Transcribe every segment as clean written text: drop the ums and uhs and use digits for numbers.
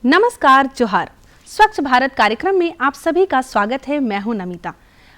नमस्कार, जोहार। स्वच्छ भारत कार्यक्रम में आप सभी का स्वागत है। मैं हूं नमिता।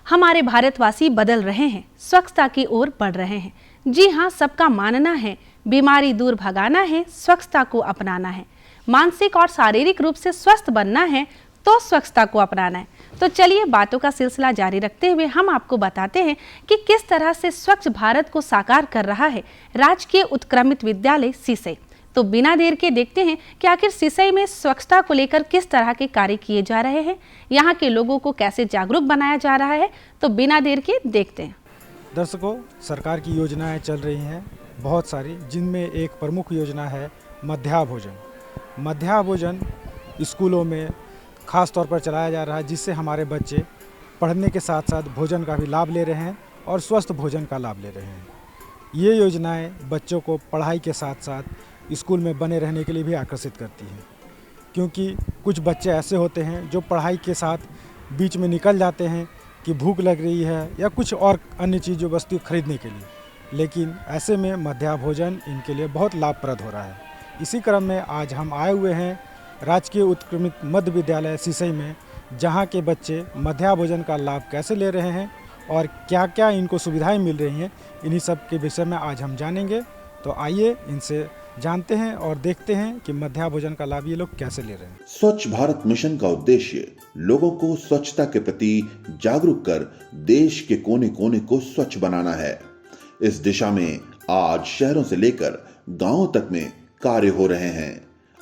हमारे भारतवासी बदल रहे हैं, स्वच्छता की ओर बढ़ रहे हैं। जी हां, सबका मानना है बीमारी दूर भगाना है, स्वच्छता को अपनाना है। मानसिक और शारीरिक रूप से स्वस्थ बनना है तो स्वच्छता को अपनाना है। तो चलिए बातों का सिलसिला जारी रखते हुए हम आपको बताते हैं कि किस तरह से स्वच्छ भारत को साकार कर रहा है राजकीय उत्क्रमित विद्यालय सिसई। तो बिना देर के देखते हैं कि आखिर सिसई में स्वच्छता को लेकर किस तरह के कार्य किए जा रहे हैं, यहाँ के लोगों को कैसे जागरूक बनाया जा रहा है। तो बिना देर के देखते हैं। दर्शकों, सरकार की योजनाएं चल रही हैं बहुत सारी, जिनमें एक प्रमुख योजना है मध्याह्न भोजन। मध्याह्न भोजन स्कूलों में खास तौर पर चलाया जा रहा है, जिससे हमारे बच्चे पढ़ने के साथ साथ भोजन का भी लाभ ले रहे हैं और स्वस्थ भोजन का लाभ ले रहे हैं। ये योजनाएं बच्चों को पढ़ाई के साथ साथ स्कूल में बने रहने के लिए भी आकर्षित करती हैं, क्योंकि कुछ बच्चे ऐसे होते हैं जो पढ़ाई के साथ बीच में निकल जाते हैं कि भूख लग रही है या कुछ और अन्य चीज़ों वस्तु खरीदने के लिए, लेकिन ऐसे में मध्याह्न भोजन इनके लिए बहुत लाभप्रद हो रहा है। इसी क्रम में आज हम आए हुए हैं राजकीय उत्क्रमित मध्य विद्यालय सिसई में, जहाँ के बच्चे मध्याह्न भोजन का लाभ कैसे ले रहे हैं और क्या क्या इनको सुविधाएं मिल रही हैं, इन्हीं सब के विषय में आज हम जानेंगे। तो आइए इनसे जानते हैं और देखते हैं कि मध्याह्न भोजन का लाभ ये लोग कैसे ले रहे हैं। स्वच्छ भारत मिशन का उद्देश्य लोगों को स्वच्छता के प्रति जागरूक कर देश के कोने कोने को स्वच्छ बनाना है। इस दिशा में आज शहरों से लेकर गांवों तक में कार्य हो रहे हैं।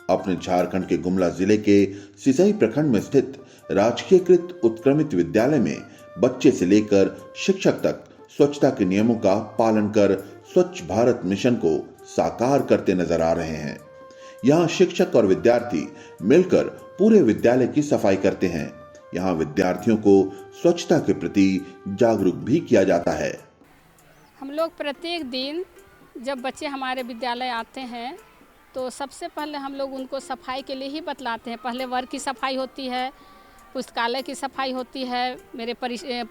अपने झारखंड के गुमला जिले के सिसई प्रखंड में स्थित राजकीयकृत उत्क्रमित विद्यालय में बच्चे से लेकर शिक्षक तक स्वच्छता के नियमों का पालन कर स्वच्छ भारत मिशन को साकार करते नजर आ रहे हैं। यहाँ शिक्षक और विद्यार्थी मिलकर पूरे विद्यालय की सफाई करते हैं। यहाँ विद्यार्थियों को स्वच्छता के प्रति जागरूक भी किया जाता है। हम लोग प्रत्येक दिन जब बच्चे हमारे विद्यालय आते हैं तो सबसे पहले हम लोग उनको सफाई के लिए ही बतलाते हैं। पहले वर्ग की सफाई होती है, पुस्तकालय की सफाई होती है, मेरे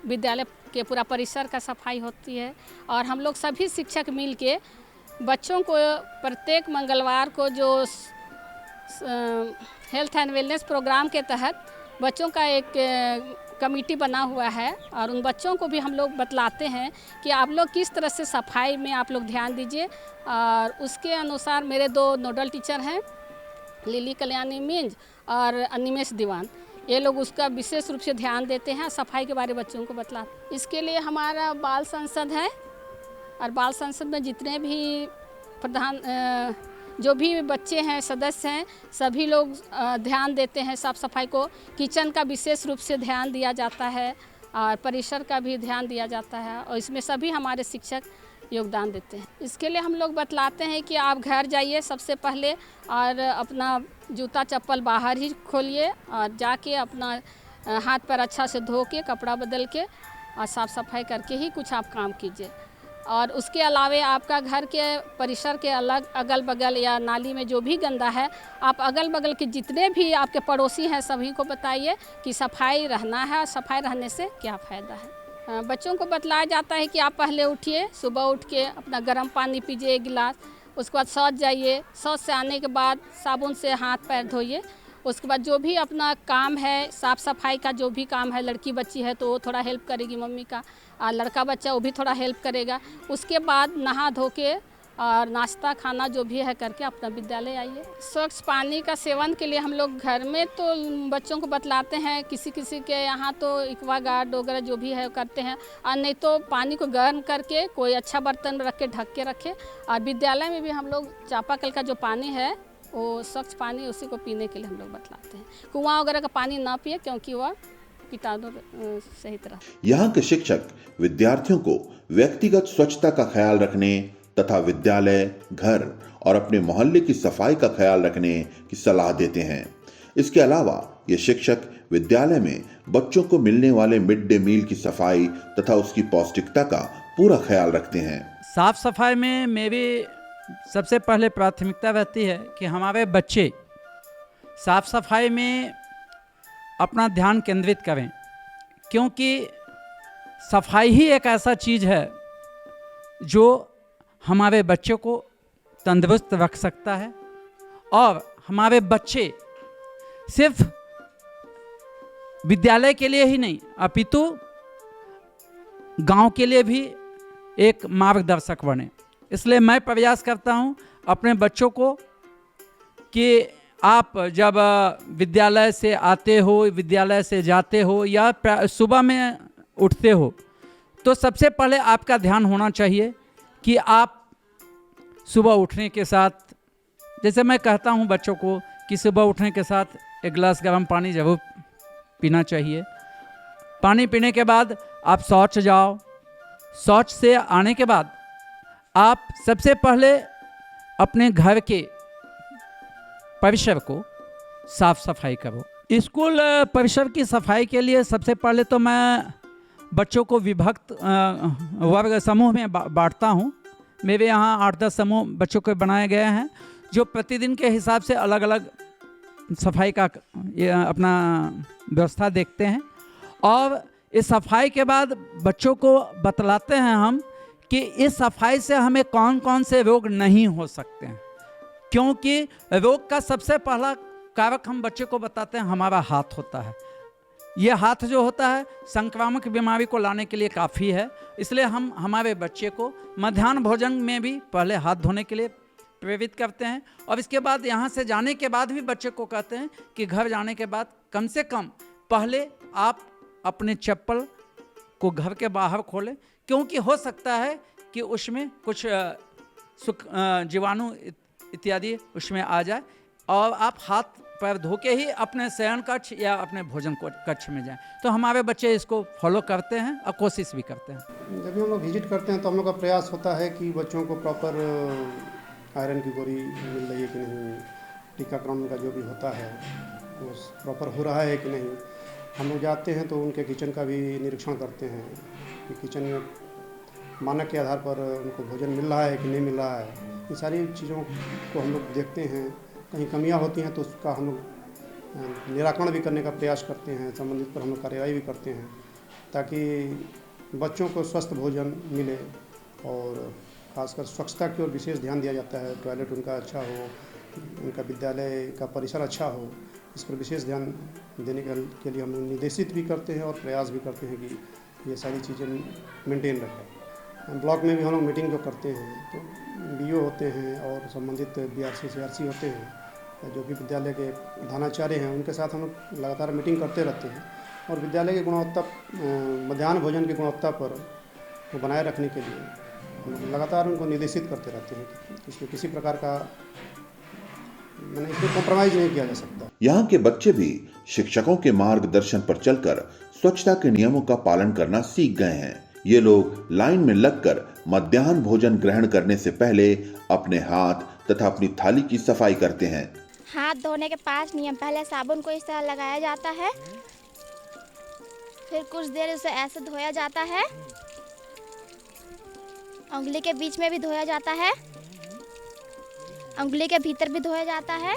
विद्यालय के पूरा परिसर का सफाई होती है, और हम लोग सभी शिक्षक मिल के बच्चों को प्रत्येक मंगलवार को जो हेल्थ एंड वेलनेस प्रोग्राम के तहत बच्चों का एक कमेटी बना हुआ है, और उन बच्चों को भी हम लोग बतलाते हैं कि आप लोग किस तरह से सफाई में आप लोग ध्यान दीजिए। और उसके अनुसार मेरे 2 नोडल टीचर हैं, लिली कल्याणी मिंज और अनिमेश दीवान, ये लोग उसका विशेष रूप से ध्यान देते हैं, सफाई के बारे में बच्चों को बतलाते हैं। इसके लिए हमारा बाल संसद है, और बाल संसद में जितने भी प्रधान जो भी बच्चे हैं, सदस्य हैं, सभी लोग ध्यान देते हैं साफ़ सफाई को। किचन का विशेष रूप से ध्यान दिया जाता है और परिसर का भी ध्यान दिया जाता है, और इसमें सभी हमारे शिक्षक योगदान देते हैं। इसके लिए हम लोग बतलाते हैं कि आप घर जाइए सबसे पहले और अपना जूता चप्पल बाहर ही खोलिए, और जाके अपना हाथ पैर अच्छा से धो के कपड़ा बदल के और साफ़ सफाई करके ही कुछ आप काम कीजिए। और उसके अलावे आपका घर के परिसर के अगल बगल या नाली में जो भी गंदा है, आप अगल बगल के जितने भी आपके पड़ोसी हैं सभी को बताइए कि सफाई रहना है, और सफाई रहने से क्या फ़ायदा है। बच्चों को बतलाया जाता है कि आप पहले उठिए, सुबह उठ के अपना गर्म पानी पीजिए 1 गिलास, उसके बाद शौच जाइए, शौच से आने के बाद साबुन से हाथ पैर धोइए। उसके बाद जो भी अपना काम है, साफ़ सफाई का जो भी काम है, लड़की बच्ची है तो वो थोड़ा हेल्प करेगी मम्मी का, और लड़का बच्चा वो भी थोड़ा हेल्प करेगा। उसके बाद नहा धो के और नाश्ता खाना जो भी है करके अपना विद्यालय आइए। स्वच्छ पानी का सेवन के लिए हम लोग घर में तो बच्चों को बतलाते हैं, किसी किसी के यहाँ तो एक्वागार्ड वगैरह जो भी है करते हैं, और नहीं तो पानी को गर्म करके कोई अच्छा बर्तन में रख के ढक के रखें। और विद्यालय में भी हम लोग चापाकल का जो पानी है वो स्वच्छ पानी, उसी को पीने के लिए हम लोग बतलाते हैं। कुआं वगैरह का पानी ना पिए, क्योंकि वह कीटाणु सही तरह। यहाँ के शिक्षक विद्यार्थियों को व्यक्तिगत स्वच्छता का ख्याल रखने तथा विद्यालय, घर और अपने मोहल्ले की सफाई का ख्याल रखने की सलाह देते हैं। इसके अलावा ये शिक्षक विद्यालय में बच्चों को मिलने वाले मिड डे मील की सफाई तथा उसकी पौष्टिकता का पूरा ख्याल रखते हैं। साफ सफाई में मेरी सबसे पहले प्राथमिकता रहती है कि हमारे बच्चे साफ सफाई में अपना ध्यान केंद्रित करें, क्योंकि सफाई ही एक ऐसा चीज़ है जो हमारे बच्चों को तंदुरुस्त रख सकता है, और हमारे बच्चे सिर्फ विद्यालय के लिए ही नहीं अपितु गांव के लिए भी एक मार्गदर्शक बने। इसलिए मैं प्रयास करता हूं अपने बच्चों को कि आप जब विद्यालय से आते हो, विद्यालय से जाते हो या सुबह में उठते हो, तो सबसे पहले आपका ध्यान होना चाहिए कि आप सुबह उठने के साथ, जैसे मैं कहता हूं बच्चों को कि सुबह उठने के साथ एक गिलास गर्म पानी ज़रूर पीना चाहिए। पानी पीने के बाद आप शौच जाओ। शौच से आने के बाद आप सबसे पहले अपने घर के परिसर को साफ सफाई करो। स्कूल परिसर की सफाई के लिए सबसे पहले तो मैं बच्चों को विभक्त वर्ग समूह में बांटता हूँ। मेरे यहाँ 8-10 समूह बच्चों के बनाए गए हैं जो प्रतिदिन के हिसाब से अलग अलग सफाई का अपना व्यवस्था देखते हैं। और इस सफाई के बाद बच्चों को बतलाते हैं हम कि इस सफाई से हमें कौन कौन से रोग नहीं हो सकते हैं, क्योंकि रोग का सबसे पहला कारक हम बच्चे को बताते हैं हमारा हाथ होता है। ये हाथ जो होता है संक्रामक बीमारी को लाने के लिए काफ़ी है। इसलिए हम हमारे बच्चे को मध्याह्न भोजन में भी पहले हाथ धोने के लिए प्रेरित करते हैं और इसके बाद यहाँ से जाने के बाद भी बच्चे को कहते हैं कि घर जाने के बाद कम से कम पहले आप अपने चप्पल को घर के बाहर खोलें, क्योंकि हो सकता है कि उसमें कुछ जीवाणु इत्यादि उसमें आ जाए और आप हाथ पैर धो के ही अपने शयन कक्ष या अपने भोजन कक्ष में जाएं। तो हमारे बच्चे इसको फॉलो करते हैं और कोशिश भी करते हैं। जब भी हम लोग विजिट करते हैं तो हम लोग का प्रयास होता है कि बच्चों को प्रॉपर आयरन की गोली मिल रही है कि नहीं, टीकाकरण का जो भी होता है वो प्रॉपर हो रहा है कि नहीं। हम लोग जाते हैं तो उनके किचन का भी निरीक्षण करते हैं कि किचन में मानक के आधार पर उनको भोजन मिल रहा है कि नहीं मिल रहा है। इन सारी चीज़ों को हम लोग देखते हैं। कहीं कमियां होती हैं तो उसका हम लोग निराकरण भी करने का प्रयास करते हैं, संबंधित पर हम लोग कार्रवाई भी करते हैं ताकि बच्चों को स्वस्थ भोजन मिले। और खासकर स्वच्छता की ओर विशेष ध्यान दिया जाता है। टॉयलेट उनका अच्छा हो, उनका विद्यालय का परिसर अच्छा हो, इस पर विशेष ध्यान देने के लिए हम निर्देशित भी करते हैं और प्रयास भी करते हैं कि ये सारी चीज़ें मेंटेन रखें। ब्लॉक में भी हम लोग मीटिंग जो करते हैं तो BO होते हैं और संबंधित BRC CRC होते हैं, जो भी विद्यालय के प्रधानाचार्य हैं उनके साथ हम लोग लगातार मीटिंग करते रहते हैं और विद्यालय की गुणवत्ता, मध्याह्न भोजन की गुणवत्ता पर वो बनाए रखने के लिए हम लोग लगातार उनको निर्देशित करते रहते हैं कि इसमें किसी प्रकार का इसमें कॉम्प्रोमाइज़ नहीं किया जा सकता। यहाँ के बच्चे भी शिक्षकों के मार्गदर्शन पर चलकर स्वच्छता के नियमों का पालन करना सीख गए हैं। ये लोग लाइन में लगकर मध्याह्न भोजन ग्रहण करने से पहले अपने हाथ तथा अपनी थाली की सफाई करते हैं। हाथ धोने के 5 नियम। पहले साबुन को इस तरह लगाया जाता है, फिर कुछ देर उसे ऐसे धोया जाता है, उंगली के बीच में भी धोया जाता है, उंगली के भीतर भी धोया जाता है,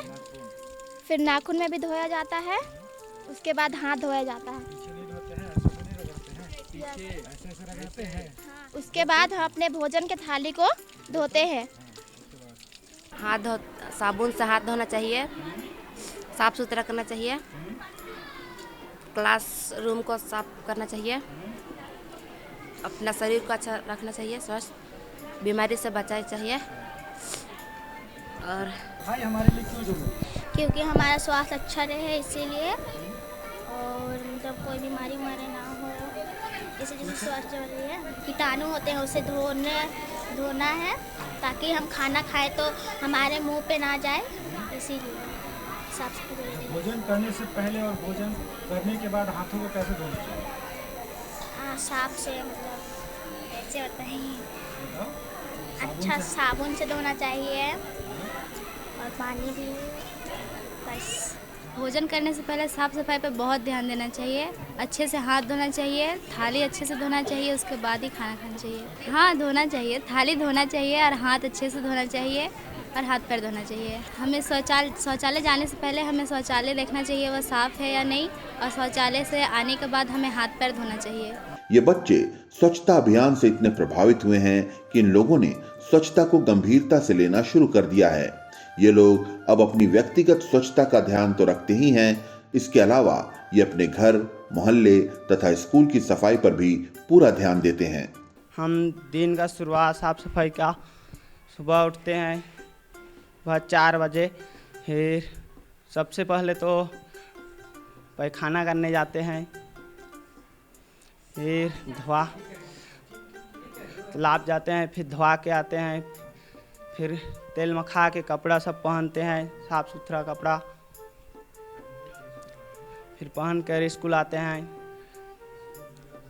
फिर नाखून में भी धोया जाता है, उसके बाद हाथ धोया जाता है। उसके बाद हम अपने भोजन के थाली को धोते हैं। साबुन से हाथ धोना चाहिए, साफ सुथरा करना चाहिए, क्लासरूम को साफ करना चाहिए, अपना शरीर को अच्छा रखना चाहिए, स्वस्थ, बीमारी से बचाना चाहिए। और क्योंकि हमारा स्वास्थ्य अच्छा रहे इसीलिए, और मतलब कोई बीमारी ना हो, जैसे स्वास्थ्य रही है, कीटाणु होते हैं उसे धोना है ताकि हम खाना खाएं तो हमारे मुंह पे ना जाए, इसीलिए साफ सफाई। भोजन करने से पहले और भोजन करने के बाद हाथों को कैसे धोना चाहिए? साफ से, मतलब ऐसे होता है, अच्छा साबुन से धोना चाहिए और पानी भी। बस भोजन करने से पहले साफ़ सफाई पर बहुत ध्यान देना चाहिए। अच्छे से हाथ धोना चाहिए, थाली अच्छे से धोना चाहिए, उसके बाद ही खाना खाना चाहिए। हाँ, धोना चाहिए, थाली धोना चाहिए और हाथ अच्छे से धोना चाहिए और हाथ पैर धोना चाहिए। हमें शौचालय जाने से पहले हमें शौचालय देखना चाहिए वह साफ़ है या नहीं, और शौचालय से आने के बाद हमें हाथ पैर धोना चाहिए। ये बच्चे स्वच्छता अभियान से इतने प्रभावित हुए हैं कि इन लोगों ने स्वच्छता को गंभीरता से लेना शुरू कर दिया है। ये लोग अब अपनी व्यक्तिगत स्वच्छता का ध्यान तो रखते ही हैं, इसके अलावा ये अपने घर, मोहल्ले तथा स्कूल की सफाई पर भी पूरा ध्यान देते हैं। हम दिन का शुरुआत साफ सफाई का सुबह उठते हैं वह 4 बजे, फिर सबसे पहले तो पैखाना करने जाते हैं, फिर तालाब जाते हैं, फिर धोआ के आते हैं, फिर तेल मखा के कपड़ा सब पहनते हैं, साफ सुथरा कपड़ा, फिर पहन कर स्कूल आते हैं।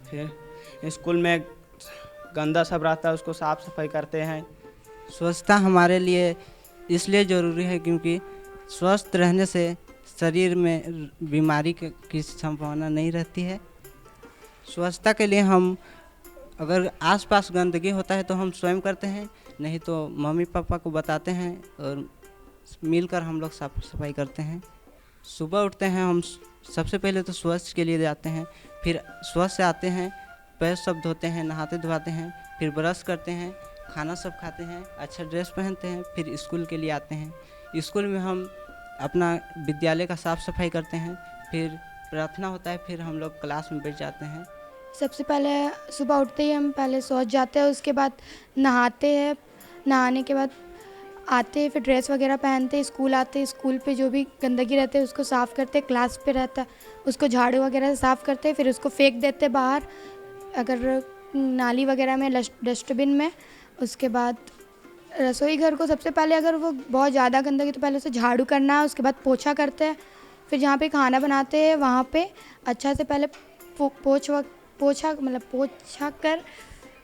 फिर स्कूल में गंदा सब रहता है उसको साफ सफाई करते हैं। स्वच्छता हमारे लिए इसलिए ज़रूरी है क्योंकि स्वस्थ रहने से शरीर में बीमारी की संभावना नहीं रहती है। स्वच्छता के लिए हम अगर आसपास गंदगी होता है तो हम स्वयं करते हैं, नहीं तो मम्मी पापा को बताते हैं और मिलकर हम लोग साफ सफाई करते हैं। सुबह उठते हैं हम सबसे पहले तो स्वच्छ के लिए जाते हैं, फिर स्वच्छ से आते हैं, पैर सब धोते हैं, नहाते धोते हैं, फिर ब्रश करते हैं, खाना सब खाते हैं, अच्छा ड्रेस पहनते हैं, फिर स्कूल के लिए आते हैं। स्कूल में हम अपना विद्यालय का साफ़ सफाई करते हैं, फिर प्रार्थना होता है, फिर हम लोग क्लास में बैठ जाते हैं। सबसे पहले सुबह उठते ही हम पहले शौच जाते हैं, उसके बाद नहाते हैं, नहाने के बाद आते हैं, फिर ड्रेस वगैरह पहनते हैं, स्कूल आते हैं, स्कूल पे जो भी गंदगी रहते है उसको साफ़ करते हैं, क्लास पे रहता है उसको झाड़ू वगैरह से साफ़ करते हैं, फिर उसको फेंक देते हैं बाहर अगर नाली वगैरह में, डस्टबिन में। उसके बाद रसोई घर को सबसे पहले अगर वो बहुत ज़्यादा गंदगी तो पहले उसे झाड़ू करना है, उसके बाद पोछा करते हैं, फिर जहाँ पे खाना बनाते हैं वहाँ पे अच्छा से पहले पोछा कर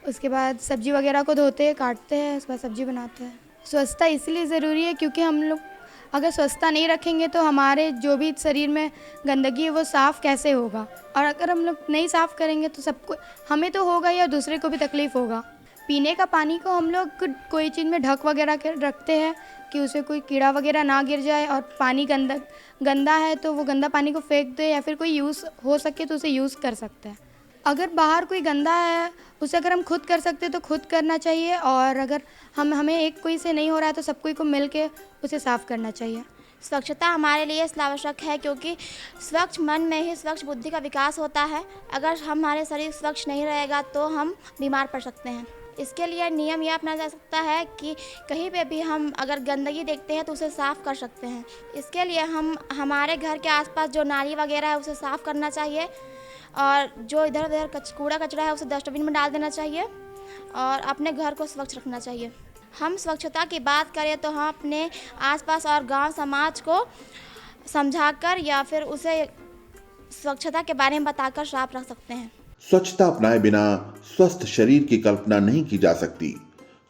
उसके बाद सब्ज़ी वगैरह को धोते हैं, काटते हैं, उसके बाद सब्ज़ी बनाते हैं। स्वच्छता इसलिए ज़रूरी है क्योंकि हम लोग अगर स्वच्छता नहीं रखेंगे तो हमारे जो भी शरीर में गंदगी है वो साफ़ कैसे होगा, और अगर हम लोग नहीं साफ़ करेंगे तो सबको, हमें तो होगा या दूसरे को भी तकलीफ़ होगा। पीने का पानी को हम लोग कोई चीज़ में ढक वगैरह के रखते हैं कि उसे कोई कीड़ा वगैरह ना गिर जाए, और पानी गंदा है तो वो गंदा पानी को फेंक दे, या फिर कोई यूज़ हो सके तो उसे यूज़ कर सकते हैं। अगर बाहर कोई गंदा है उसे अगर हम खुद कर सकते हैं तो खुद करना चाहिए, और अगर हमें एक कोई से नहीं हो रहा है तो सब कोई को मिल के उसे साफ़ करना चाहिए। स्वच्छता हमारे लिए इसलिए आवश्यक है क्योंकि स्वच्छ मन में ही स्वच्छ बुद्धि का विकास होता है। अगर हमारे शरीर स्वच्छ नहीं रहेगा तो हम बीमार पड़ सकते हैं। इसके लिए नियम यह अपनाया जा सकता है कि कहीं पे भी हम अगर गंदगी देखते हैं तो उसे साफ़ कर सकते हैं। इसके लिए हम हमारे घर के आसपास जो नाली वगैरह है उसे साफ़ करना चाहिए, और जो इधर उधर कूड़ा कचरा है उसे डस्टबिन में डाल देना चाहिए, और अपने घर को स्वच्छ रखना चाहिए। हम स्वच्छता की बात करें तो हम अपने आसपास और गांव समाज को समझाकर या फिर उसे स्वच्छता के बारे में बताकर साफ रख सकते हैं। स्वच्छता अपनाए बिना स्वस्थ शरीर की कल्पना नहीं की जा सकती।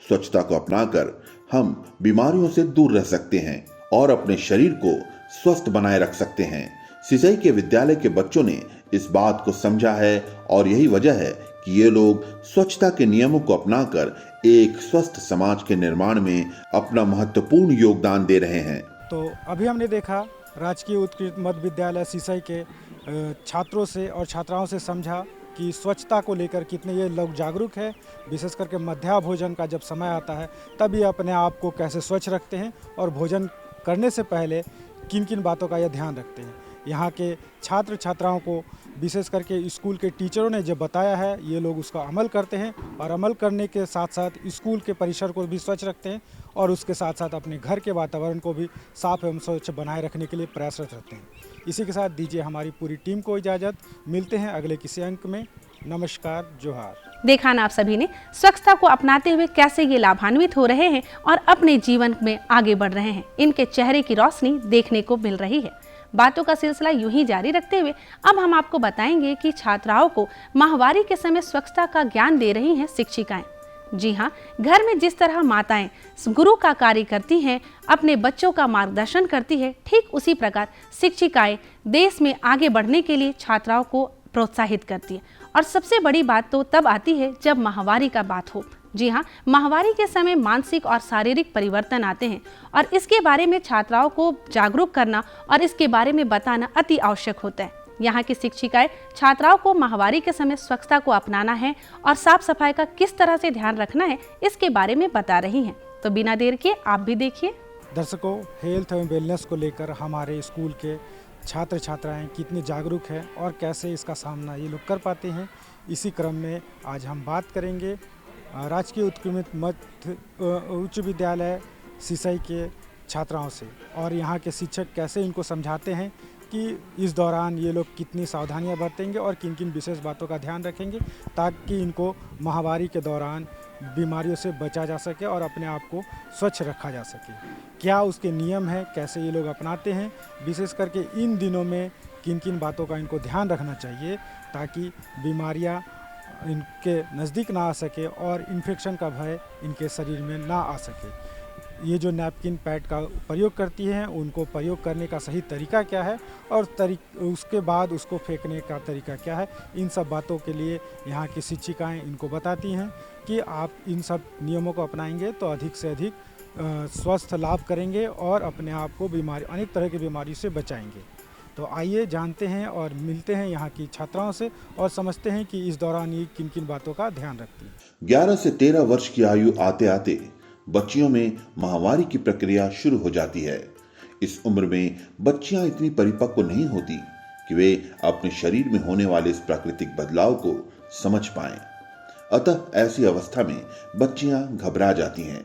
स्वच्छता को अपनाकर हम बीमारियों से दूर रह सकते हैं और अपने शरीर को स्वस्थ बनाए रख सकते हैं। सिसई के विद्यालय के बच्चों ने इस बात को समझा है, और यही वजह है कि ये लोग स्वच्छता के नियमों को अपनाकर एक स्वस्थ समाज के निर्माण में अपना महत्वपूर्ण योगदान दे रहे हैं। तो अभी हमने देखा राजकीय उत्कृष्ट मध्य विद्यालय सिसई के छात्रों से और छात्राओं से समझा कि स्वच्छता को लेकर कितने ये लोग जागरूक हैं। विशेष करके मध्याह्न भोजन का जब समय आता है तब ये अपने आप को कैसे स्वच्छ रखते हैं, और भोजन करने से पहले किन किन बातों का यह ध्यान रखते हैं। यहाँ के छात्र छात्राओं को विशेष करके स्कूल के टीचरों ने जो बताया है ये लोग उसका अमल करते हैं, और अमल करने के साथ साथ स्कूल के परिसर को भी स्वच्छ रखते हैं, और उसके साथ साथ अपने घर के वातावरण को भी साफ एवं स्वच्छ बनाए रखने के लिए प्रयासरत रहते हैं। इसी के साथ दीजिए हमारी पूरी टीम को इजाज़त। मिलते हैं अगले किसी अंक में। नमस्कार, जोहार। देखा ना आप सभी ने स्वच्छता को अपनाते हुए कैसे ये लाभान्वित हो रहे हैं और अपने जीवन में आगे बढ़ रहे हैं। इनके चेहरे की रोशनी देखने को मिल रही है। बातों का सिलसिला यूं ही जारी रखते हुए अब हम आपको बताएंगे कि छात्राओं को माहवारी के समय स्वच्छता का ज्ञान दे रही हैं शिक्षिकाएं। जी हाँ, घर में जिस तरह माताएं गुरु का कार्य करती हैं, अपने बच्चों का मार्गदर्शन करती है, ठीक उसी प्रकार शिक्षिकाएं देश में आगे बढ़ने के लिए छात्राओं को प्रोत्साहित करती है। और सबसे बड़ी बात तो तब आती है जब माहवारी का बात हो। जी हाँ, माहवारी के समय मानसिक और शारीरिक परिवर्तन आते हैं, और इसके बारे में छात्राओं को जागरूक करना और इसके बारे में बताना अति आवश्यक होता है। यहाँ की शिक्षिकाएं छात्राओं को माहवारी के समय स्वच्छता को अपनाना है और साफ सफाई का किस तरह से ध्यान रखना है इसके बारे में बता रही हैं। तो बिना देर के आप भी देखिए। दर्शकों, हेल्थ एवं वेलनेस को लेकर हमारे स्कूल के छात्र छात्राएं कितने जागरूक हैं और कैसे इसका सामना ये लोग कर पाते हैं, इसी क्रम में आज हम बात करेंगे राजकीय उत्क्रमित मध्य उच्च विद्यालय सिसई के छात्राओं से और यहाँ के शिक्षक कैसे इनको समझाते हैं कि इस दौरान ये लोग कितनी सावधानियां बरतेंगे और किन किन विशेष बातों का ध्यान रखेंगे ताकि इनको महामारी के दौरान बीमारियों से बचा जा सके और अपने आप को स्वच्छ रखा जा सके। क्या उसके नियम हैं, कैसे ये लोग अपनाते हैं, विशेष करके इन दिनों में किन किन बातों का इनको ध्यान रखना चाहिए ताकि बीमारियां इनके नज़दीक ना आ सके और इन्फेक्शन का भय इनके शरीर में ना आ सके। ये जो नैपकिन पैड का प्रयोग करती हैं उनको प्रयोग करने का सही तरीका क्या है और उसके बाद उसको फेंकने का तरीका क्या है, इन सब बातों के लिए यहाँ की शिक्षिकाएं इनको बताती हैं कि आप इन सब नियमों को अपनाएंगे तो अधिक से अधिक स्वस्थ लाभ करेंगे और अपने आप को अनेक तरह की बीमारी से बचाएंगे। तो आइए जानते हैं और मिलते हैं यहाँ की छात्राओं से और समझते हैं कि इस दौरान ये किन किन बातों का ध्यान रखती है। 11 से 13 वर्ष की आयु आते आते बच्चियों में महामारी की प्रक्रिया शुरू हो जाती है। इस उम्र में बच्चियां इतनी परिपक्व नहीं होती कि वे अपने शरीर में होने वाले इस प्राकृतिक बदलाव को समझ पाएं। अतः ऐसी अवस्था में बच्चियां घबरा जाती हैं।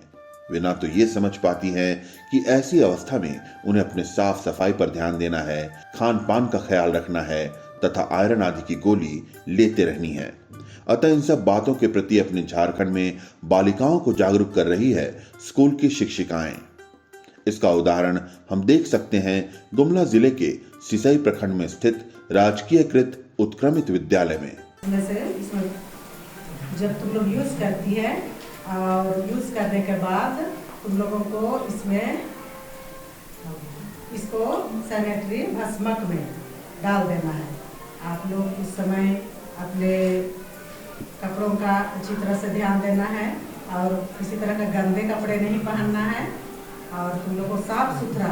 वे ना तो ये समझ पाती हैं कि ऐसी अवस्था में उन्हें अपने साफ सफाई पर ध्यान देना है, खान पान का ख्याल रखना है तथा आयरन आदि की गोली लेते रहनी है। अतः इन सब बातों के प्रति अपने झारखंड में बालिकाओं को जागरूक कर रही है स्कूल की शिक्षिकाएं। इसका उदाहरण हम देख सकते हैं गुमला जिले के सिसई प्रखंड में स्थित राजकीयकृत उत्क्रमित विद्यालय में। इसमें जब तुम लोग यूज करती है और यूज करने के बाद तुम लोगों को इसको सैनिटरी भस्मक में डाल देना है। आप लोग उस समय अपने कपड़ों का अच्छी तरह से ध्यान देना है और किसी तरह का गंदे कपड़े नहीं पहनना है और तुम लोग को साफ सुथरा,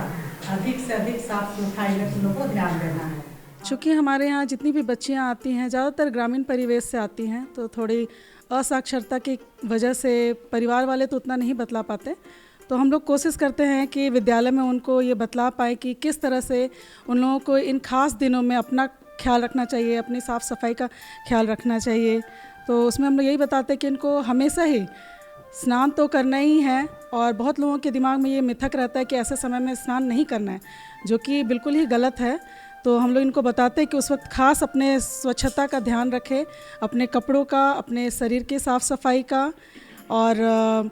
अधिक से अधिक साफ सफाई में तुम लोग को ध्यान देना है। चूँकि हमारे यहाँ जितनी भी बच्चियाँ आती हैं ज़्यादातर ग्रामीण परिवेश से आती हैं, तो थोड़ी असाक्षरता की वजह से परिवार वाले तो उतना नहीं बतला पाते, तो हम लोग कोशिश करते हैं कि विद्यालय में उनको ये बतला पाएँ कि किस तरह से उन लोगों को इन खास दिनों में अपना ख्याल रखना चाहिए, अपनी साफ़ सफाई का ख्याल रखना चाहिए। तो उसमें हम लोग यही बताते हैं कि इनको हमेशा ही स्नान तो करना ही है और बहुत लोगों के दिमाग में ये मिथक रहता है कि ऐसे समय में स्नान नहीं करना है, जो कि बिल्कुल ही गलत है। तो हम लोग इनको बताते हैं कि उस वक्त खास अपने स्वच्छता का ध्यान रखें, अपने कपड़ों का, अपने शरीर की साफ़ सफाई का, और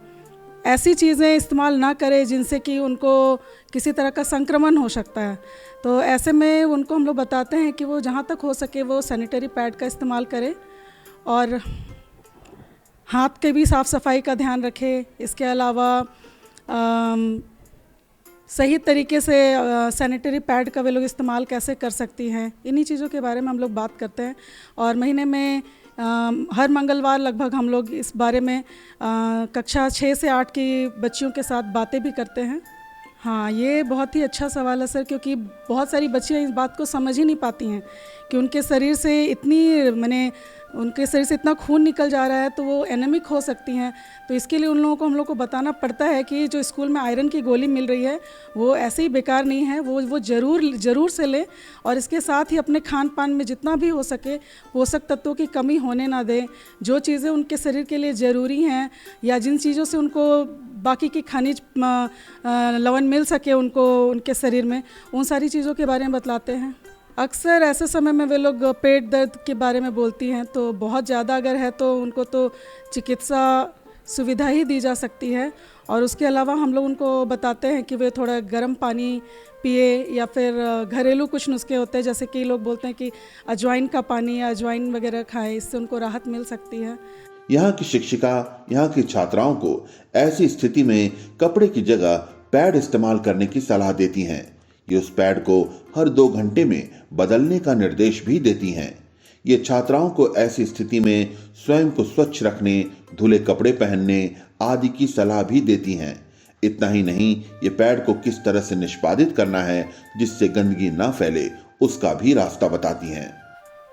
ऐसी चीज़ें इस्तेमाल ना करें जिनसे कि उनको किसी तरह का संक्रमण हो सकता है। तो ऐसे में उनको हम लोग बताते हैं कि वो जहाँ तक हो सके वो सैनिटरी पैड का इस्तेमाल करें और हाथ के भी साफ़ सफाई का ध्यान रखें। इसके अलावा सही तरीके से सैनिटरी पैड का वे लोग इस्तेमाल कैसे कर सकती हैं, इन्हीं चीज़ों के बारे में हम लोग बात करते हैं। और महीने में हर मंगलवार लगभग हम लोग इस बारे में कक्षा 6 से 8 की बच्चियों के साथ बातें भी करते हैं। हाँ, ये बहुत ही अच्छा सवाल है सर, क्योंकि बहुत सारी बच्चियाँ इस बात को समझ ही नहीं पाती हैं कि उनके शरीर से उनके शरीर से इतना खून निकल जा रहा है तो वो एनेमिक हो सकती हैं। तो इसके लिए उन लोगों को हम लोग को बताना पड़ता है कि जो स्कूल में आयरन की गोली मिल रही है वो ऐसे ही बेकार नहीं है, वो ज़रूर से लें और इसके साथ ही अपने खान पान में जितना भी हो सके पोषक तत्वों की कमी होने ना दें। जो चीज़ें उनके शरीर के लिए ज़रूरी हैं या जिन चीज़ों से उनको बाकी की खनिज लवण मिल सके उनको उनके शरीर में, उन सारी चीज़ों के बारे में बतलाते हैं। अक्सर ऐसे समय में वे लोग पेट दर्द के बारे में बोलती हैं, तो बहुत ज़्यादा अगर है तो उनको तो चिकित्सा सुविधा ही दी जा सकती है। और उसके अलावा हम लोग उनको बताते हैं कि वे थोड़ा गर्म पानी पिए या फिर घरेलू कुछ नुस्खे होते हैं, जैसे कि लोग बोलते हैं कि अजवाइन का पानी या अजवाइन वगैरह खाएं, इससे उनको राहत मिल सकती है। यहाँ की शिक्षिका यहाँ की छात्राओं को ऐसी स्थिति में कपड़े की जगह पैड इस्तेमाल करने की सलाह देती हैं। ये उस पैड को हर 2 घंटे में बदलने का निर्देश भी देती हैं। ये छात्राओं को ऐसी स्थिति में स्वयं को स्वच्छ रखने, धुले कपड़े पहनने आदि की सलाह भी देती हैं। इतना ही नहीं, ये पैड को किस तरह से निष्पादित करना है जिससे गंदगी ना फैले, उसका भी रास्ता बताती हैं।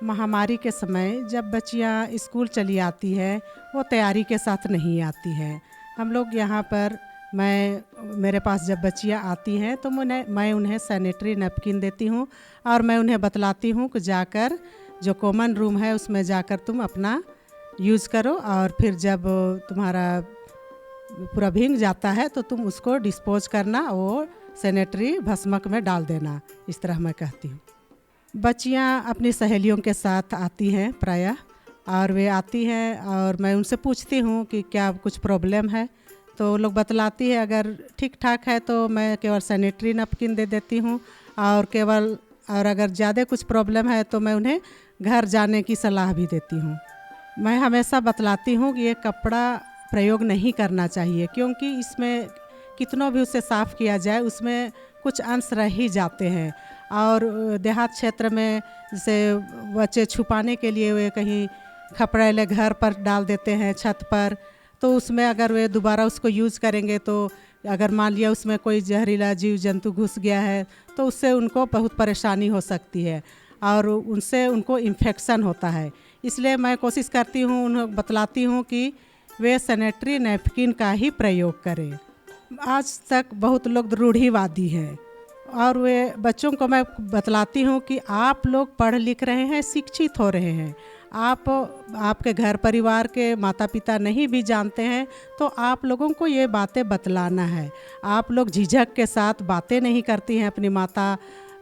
महामारी के समय जब बच्चियां स्कूल चली आती है वो तैयारी के साथ नहीं आती है। हम लोग यहाँ पर मैं मेरे पास जब बच्चियाँ आती हैं तो मैं उन्हें सैनिटरी नैपकिन देती हूँ और मैं उन्हें बतलाती हूँ कि जाकर जो कॉमन रूम है उसमें जाकर तुम अपना यूज़ करो और फिर जब तुम्हारा पूरा भीग जाता है तो तुम उसको डिस्पोज करना और सैनिटरी भस्मक में डाल देना। इस तरह मैं कहती हूँ। बच्चियाँ अपनी सहेलियों के साथ आती हैं प्रायः, और वे आती हैं और मैं उनसे पूछती हूँ कि क्या कुछ प्रॉब्लम है, तो लोग बतलाती है। अगर ठीक ठाक है तो मैं केवल सैनिटरी नैपकिन दे देती हूँ और अगर ज़्यादा कुछ प्रॉब्लम है तो मैं उन्हें घर जाने की सलाह भी देती हूँ। मैं हमेशा बतलाती हूँ कि ये कपड़ा प्रयोग नहीं करना चाहिए, क्योंकि इसमें कितनों भी उसे साफ़ किया जाए उसमें कुछ अंश रह ही जाते हैं। और देहात क्षेत्र में जैसे बच्चे छुपाने के लिए वे कहीं खपड़ेले घर पर डाल देते हैं छत पर, तो उसमें अगर वे दोबारा उसको यूज़ करेंगे तो अगर मान लिया उसमें कोई जहरीला जीव जंतु घुस गया है तो उससे उनको बहुत परेशानी हो सकती है और उनसे उनको इन्फेक्शन होता है। इसलिए मैं कोशिश करती हूँ, उन्हें बतलाती हूँ कि वे सैनिटरी नैपकिन का ही प्रयोग करें। आज तक बहुत लोग रूढ़िवादी हैं और वे बच्चों को मैं बतलाती हूँ कि आप लोग पढ़ लिख रहे हैं, शिक्षित हो रहे हैं, आपके घर परिवार के माता पिता नहीं भी जानते हैं तो आप लोगों को ये बातें बतलाना है। आप लोग झिझक के साथ बातें नहीं करती हैं अपनी माता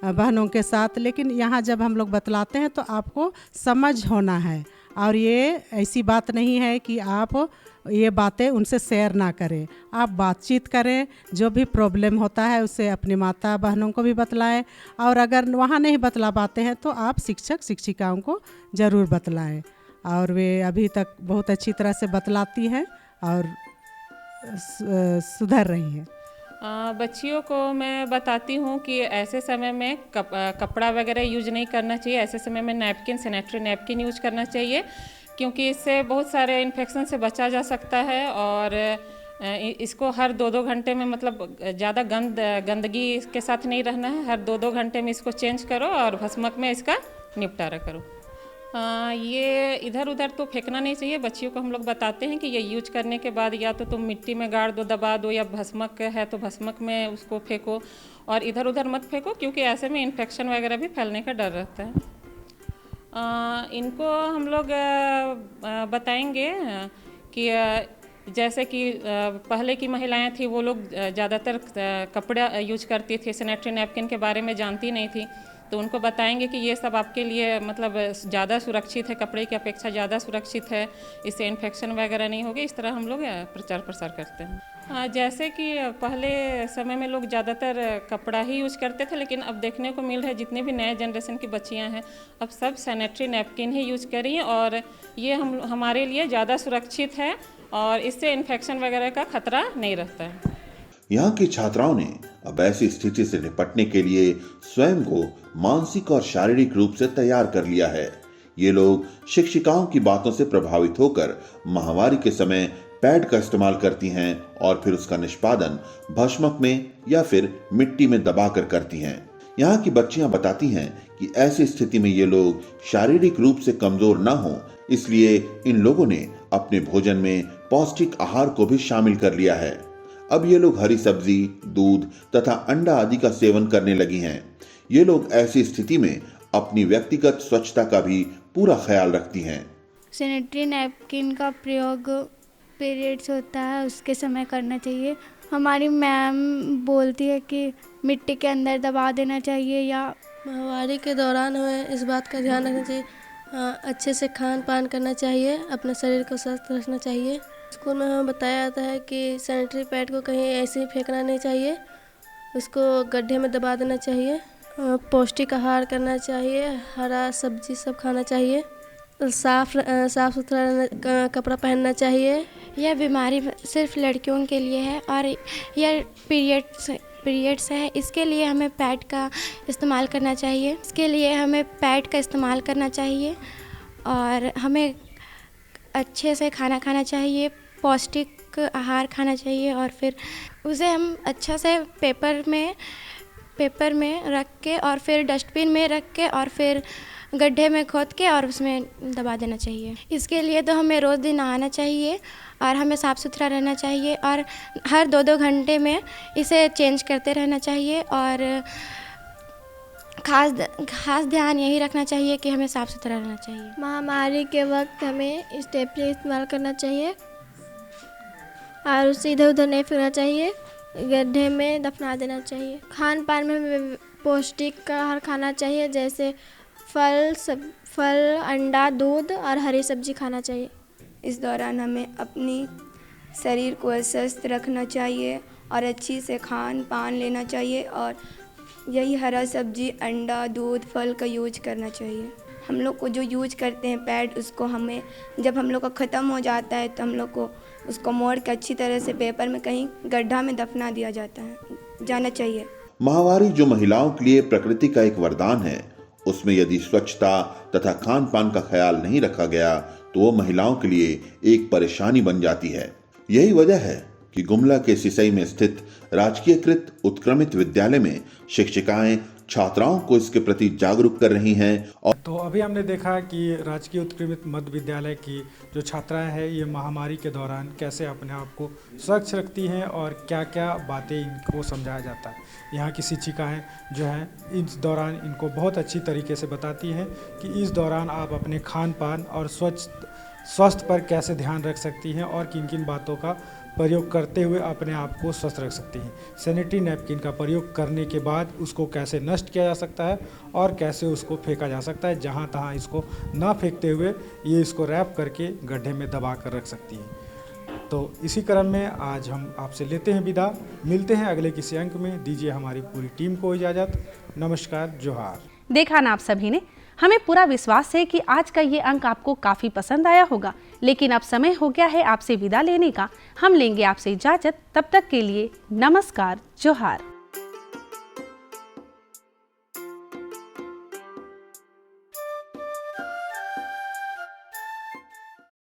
बहनों के साथ, लेकिन यहाँ जब हम लोग बतलाते हैं तो आपको समझ होना है। और ये ऐसी बात नहीं है कि आप ये बातें उनसे शेयर ना करें, आप बातचीत करें, जो भी प्रॉब्लम होता है उसे अपनी माता बहनों को भी बतलाएं, और अगर वहाँ नहीं बतला पाते हैं तो आप शिक्षक शिक्षिकाओं को ज़रूर बतलाएं। और वे अभी तक बहुत अच्छी तरह से बतलाती हैं और सुधर रही हैं। बच्चियों को मैं बताती हूँ कि ऐसे समय में कपड़ा वगैरह यूज नहीं करना चाहिए। ऐसे समय में नैपकिन, सैनिटरी नैपकिन यूज करना चाहिए, क्योंकि इससे बहुत सारे इन्फेक्शन से बचा जा सकता है। और इसको हर 2-2 घंटे में, मतलब ज़्यादा गंदगी के साथ नहीं रहना है, हर 2-2 घंटे में इसको चेंज करो और भस्मक में इसका निपटारा करो। ये इधर उधर तो फेंकना नहीं चाहिए। बच्चियों को हम लोग बताते हैं कि ये यूज करने के बाद या तो तुम मिट्टी में गाड़ दो, दबा दो, या भस्मक है तो भस्मक में उसको फेंको, और इधर उधर मत फेंको, क्योंकि ऐसे में इन्फेक्शन वगैरह भी फैलने का डर रहता है। इनको हम लोग बताएंगे कि जैसे कि पहले की महिलाएं थी वो लोग ज़्यादातर कपड़ा यूज करती थी, सैनिटरी नैपकिन के बारे में जानती नहीं थी, तो उनको बताएंगे कि ये सब आपके लिए मतलब ज़्यादा सुरक्षित है, कपड़े की अपेक्षा ज़्यादा सुरक्षित है, इससे इन्फेक्शन वगैरह नहीं होगी। इस तरह हम लोग प्रचार प्रसार करते हैं। जैसे कि पहले समय में लोग ज़्यादातर कपड़ा ही यूज करते थे, लेकिन अब देखने को मिल रहा है जितने भी नए जनरेशन की बच्चियां हैं अब सब सैनिटरी नैपकिन ही यूज करी, और ये हमारे लिए ज़्यादा सुरक्षित है और इससे इन्फेक्शन वगैरह का खतरा नहीं रहता है। यहाँ की छात्राओं ने अब ऐसी स्थिति से निपटने के लिए स्वयं को मानसिक और शारीरिक रूप से तैयार कर लिया है। ये लोग शिक्षिकाओं की बातों से प्रभावित होकर महामारी के समय पैड का इस्तेमाल करती हैं और फिर उसका निष्पादन भस्मक में या फिर मिट्टी में दबाकर करती हैं। यहाँ की बच्चियां बताती हैं कि ऐसी स्थिति में ये लोग शारीरिक रूप से कमजोर न हो, इसलिए इन लोगों ने अपने भोजन में पौष्टिक आहार को भी शामिल कर लिया है। अब ये लोग हरी सब्जी, दूध तथा अंडा आदि का सेवन करने लगी हैं। ये लोग ऐसी स्थिति में अपनी व्यक्तिगत स्वच्छता का भी पूरा ख्याल रखती हैं। सैनिटरी नैपकिन का प्रयोग पीरियड्स होता है उसके समय करना चाहिए। हमारी मैम बोलती है कि मिट्टी के अंदर दबा देना चाहिए, या महामारी के दौरान हमें इस बात का ध्यान रखना चाहिए, अच्छे से खान पान करना चाहिए, अपने शरीर को स्वस्थ रखना चाहिए। स्कूल में हमें बताया जाता है कि सैनिटरी पैड को कहीं ऐसे ही फेंकना नहीं चाहिए, उसको गड्ढे में दबा देना चाहिए, पौष्टिक आहार करना चाहिए, हरा सब्जी सब खाना चाहिए, साफ सुथरा कपड़ा पहनना चाहिए। यह बीमारी सिर्फ लड़कियों के लिए है और यह पीरियड्स है, इसके लिए हमें पैड का इस्तेमाल करना चाहिए। इसके लिए हमें पैड का इस्तेमाल करना चाहिए और हमें अच्छे से खाना खाना चाहिए, पौष्टिक आहार खाना चाहिए, और फिर उसे हम अच्छा से पेपर में रख के और फिर डस्टबिन में रख के और फिर गड्ढे में खोद के और उसमें दबा देना चाहिए। इसके लिए तो हमें रोज़ दिन नहाना चाहिए और हमें साफ़ सुथरा रहना चाहिए और हर 2-2 घंटे में इसे चेंज करते रहना चाहिए और खास ध्यान यही रखना चाहिए कि हमें साफ़ सुथरा रहना चाहिए। महामारी के वक्त हमें स्टेपलर इस्तेमाल करना चाहिए और उसे इधर उधर नहीं फेंकना चाहिए, गड्ढे में दफना देना चाहिए। खान पान में हमें पौष्टिक आहार खाना चाहिए, जैसे फल, अंडा, दूध और हरी सब्जी खाना चाहिए। इस दौरान हमें अपनी शरीर को स्वस्थ रखना चाहिए और अच्छी से खान पान लेना चाहिए और यही हरा सब्जी, अंडा, दूध, फल का यूज करना चाहिए। हम लोग को जो यूज करते हैं पैड, उसको हमें जब हम लोग का ख़त्म हो जाता है तो हम लोग को उसको मोड़ के अच्छी तरह से पेपर में कहीं गड्ढा में दफना दिया जाना चाहिए। माहवारी जो महिलाओं के लिए प्रकृति का एक वरदान है, उसमें यदि स्वच्छता तथा खान पान का ख्याल नहीं रखा गया तो वो महिलाओं के लिए एक परेशानी बन जाती है। यही वजह है कि गुमला के सिसई में स्थित राजकीयकृत उत्क्रमित विद्यालय में शिक्षिकाएं छात्राओं को इसके प्रति जागरूक कर रही हैं। और तो अभी हमने देखा कि राजकीय उत्क्रमित मध्य विद्यालय की जो छात्राएं हैं ये महामारी के दौरान कैसे अपने आप को स्वच्छ रखती हैं और क्या क्या बातें इनको समझाया जाता है। यहाँ की शिक्षिकाएं जो हैं इस दौरान इनको बहुत अच्छी तरीके से बताती हैं कि इस दौरान आप अपने खान पान और स्वास्थ्य पर कैसे ध्यान रख सकती हैं और किन किन बातों का प्रयोग करते हुए अपने आप को स्वस्थ रख सकती हैं। सैनिटरी नैपकिन का प्रयोग करने के बाद उसको कैसे नष्ट किया जा सकता है और कैसे उसको फेंका जा सकता है, जहाँ तहाँ इसको ना फेंकते हुए ये इसको रैप करके गड्ढे में दबा कर रख सकती हैं। तो इसी क्रम में आज हम आपसे लेते हैं विदा, मिलते हैं अगले किसी अंक में। दीजिए हमारी पूरी टीम को इजाज़त। नमस्कार, जोहार। देखा ना आप सभी ने, हमें पूरा विश्वास है कि आज का ये अंक आपको काफ़ी पसंद आया होगा। लेकिन अब समय हो गया है आपसे विदा लेने का। हम लेंगे आपसे इजाज़त। तब तक के लिए नमस्कार, जोहार।